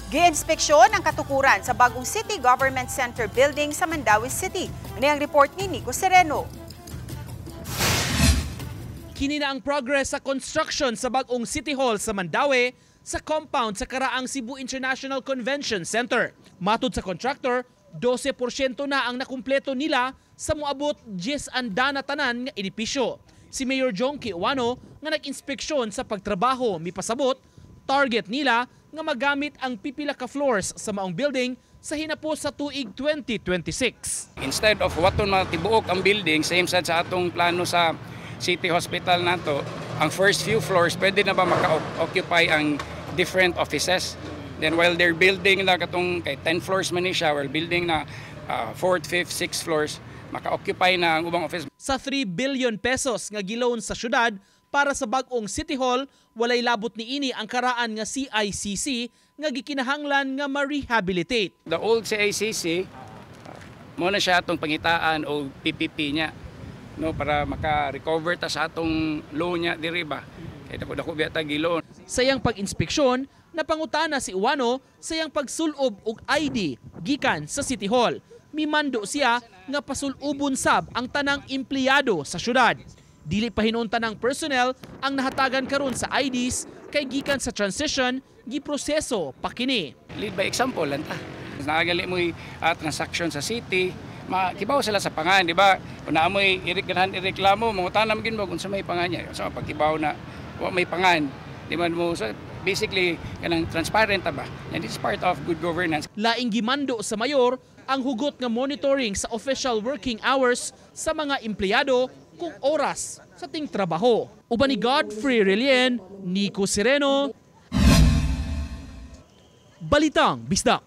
Gi-inspeksyon ang katukuran sa bagong City Government Center building sa Mandaue City. Ano ang report ni Nico Sereno? Kini na ang progress sa construction sa bagong City Hall sa Mandaue sa compound sa Karaang Cebu International Convention Center. Matud sa contractor, 12% na ang nakumpleto nila sa moabot 10 anda na tanan nga edipisyo. Si Mayor Jongki Uwano nga nag-inspeksyon sa pagtrabaho mipasabot, target nila nga magamit ang pipila ka floors sa maong building sa hinapos sa tuig 2026. Instead of waton matibuok ang building, same sad sa atong plano sa City Hospital nato, ang first few floors pwede na ba maka-occupy ang different offices. Then while they're building na katong kay 10 floors man ni siya, while building na 4th, 5th, 6th floors, maka-occupy na ang ubang office. Sa 3 billion pesos nga giloan sa syudad para sa bag-ong City Hall, walay labot ni ini ang karaan nga CICC nga gikinahanglan nga ma-rehabilitate. The old CICC, mo na siya atong pangitaan o PPP niya, no, para maka-recover ta sa atong loan niya diri ba. Kaya dako biya gilon. Sayang pag-inspeksyon, napangutana si Uwano sayang pagsulob og ID gikan sa City Hall. Mimando siya nga pasulubon sab ang tanang empleyado sa syudad. Dili pa hinunta ng personnel ang nahatagan karon sa IDs kay gikan sa transition giproseso pa kini. Lead by example lang ta. Naagali mo transaction sa city, makibaw sila sa pangan, di ba? Kung naamoy ireklamo, mangutana magin mo kung sa may pangan niya. So pagkibaw na may pangan, di man mo, so basically kanang transparent ba? And this is part of good governance. Laing gimando sa mayor ang hugot nga monitoring sa official working hours sa mga empleyado kung oras sa ting trabaho. Uban ni Godfrey Relien, Nico Sereno, Balitang Bisdak.